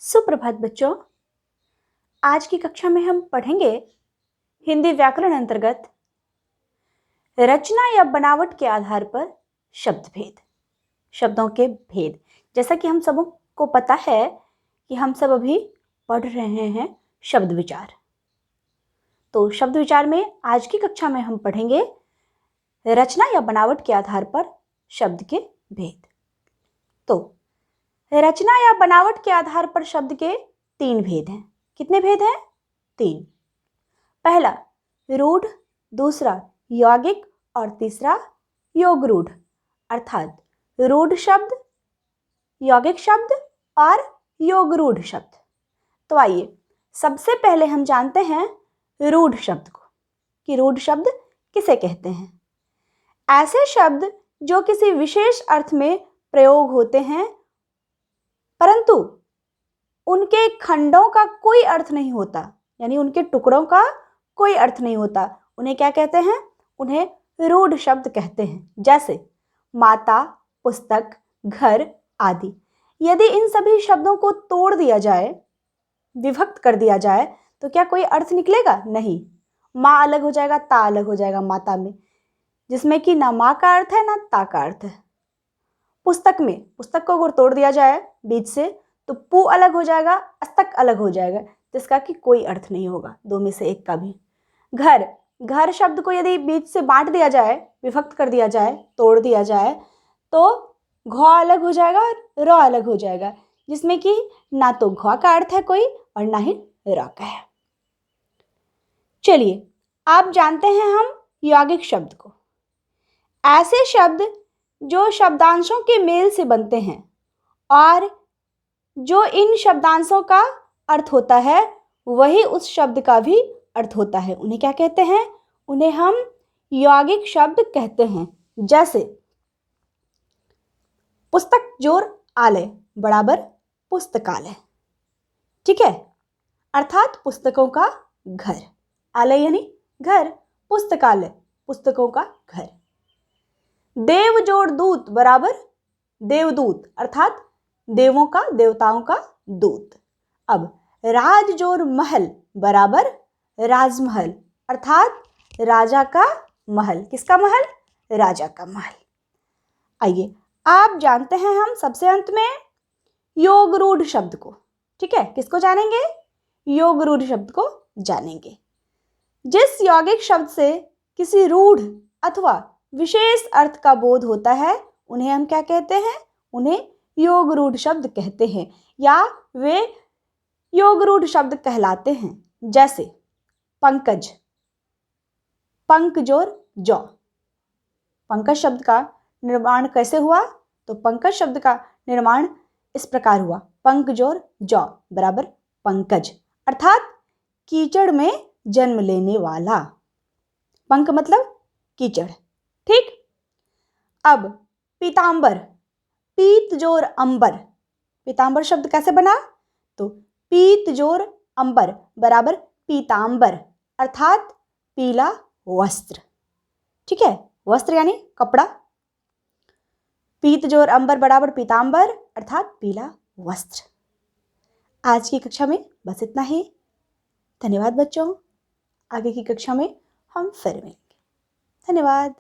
सुप्रभात बच्चों। आज की कक्षा में हम पढ़ेंगे हिंदी व्याकरण अंतर्गत रचना या बनावट के आधार पर शब्द भेद, शब्दों के भेद। जैसा कि हम सबों को पता है कि हम सब अभी पढ़ रहे हैं शब्द विचार। तो शब्द विचार में आज की कक्षा में हम पढ़ेंगे रचना या बनावट के आधार पर शब्द के भेद। तो रचना या बनावट के आधार पर शब्द के 3 भेद हैं। कितने भेद हैं? 3। पहला रूढ़, दूसरा यौगिक और तीसरा योग रूढ़, अर्थात रूढ़ शब्द, यौगिक शब्द और योग रूढ़ शब्द। तो आइए सबसे पहले हम जानते हैं रूढ़ शब्द को कि रूढ़ शब्द किसे कहते हैं। ऐसे शब्द जो किसी विशेष अर्थ में प्रयोग होते हैं परंतु उनके खंडों का कोई अर्थ नहीं होता, यानी उनके टुकड़ों का कोई अर्थ नहीं होता। उन्हें क्या कहते हैं? उन्हें रूढ़ शब्द कहते हैं। जैसे माता, पुस्तक, घर आदि। यदि इन सभी शब्दों को तोड़ दिया जाए, विभक्त कर दिया जाए, तो क्या कोई अर्थ निकलेगा? नहीं। माँ अलग हो जाएगा, ता अलग हो जाएगा माता में, जिसमें कि ना माँ का अर्थ है ना ता का अर्थ है। पुस्तक में, पुस्तक को अगर तोड़ दिया जाए बीच से तो पू अलग हो जाएगा, अस्तक अलग हो जाएगा, जिसका कि कोई अर्थ नहीं होगा, दो में से एक का भी। घर, घर शब्द को यदि बीच से बांट दिया जाए, विभक्त कर दिया जाए, तोड़ दिया जाए, तो घ अलग हो जाएगा और र अलग हो जाएगा, जिसमें कि ना तो घ का अर्थ है कोई और ना ही र का है। चलिए आप जानते हैं हम यौगिक शब्द को। ऐसे शब्द जो शब्दांशों के मेल से बनते हैं और जो इन शब्दांशों का अर्थ होता है वही उस शब्द का भी अर्थ होता है, उन्हें क्या कहते हैं? उन्हें हम यौगिक शब्द कहते हैं। जैसे पुस्तक जोड़ आलय बराबर पुस्तकालय, ठीक है, अर्थात पुस्तकों का घर। आलय यानी घर, पुस्तकालय पुस्तकों का घर। देव जोड़ दूत बराबर देवदूत, अर्थात देवों का, देवताओं का दूत। अब राज जोड़ महल बराबर राजमहल, अर्थात राजा का महल। किसका महल? राजा का महल। आइए आप जानते हैं हम सबसे अंत में योग रूढ़ शब्द को, ठीक है। किसको जानेंगे? योग रूढ़ शब्द को जानेंगे। जिस यौगिक शब्द से किसी रूढ़ अथवा विशेष अर्थ का बोध होता है उन्हें हम क्या कहते हैं? उन्हें योग रूढ़ शब्द कहते हैं या वे योग रूढ़ शब्द कहलाते हैं। जैसे पंकज, पंक जोड़ जौ। पंकज शब्द का निर्माण कैसे हुआ? तो पंकज शब्द का निर्माण इस प्रकार हुआ, पंक जोड़ जौ बराबर पंकज, अर्थात कीचड़ में जन्म लेने वाला। पंक मतलब कीचड़, ठीक। अब पीतांबर, पीत जोर अंबर। पीतांबर शब्द कैसे बना? तो पीत जोर अंबर बराबर पीतांबर, अर्थात पीला वस्त्र, ठीक है। वस्त्र यानी कपड़ा। पीत जोर अंबर बराबर पीतांबर अर्थात पीला वस्त्र। आज की कक्षा में बस इतना ही। धन्यवाद बच्चों। आगे की कक्षा में हम फिर मिलेंगे। धन्यवाद।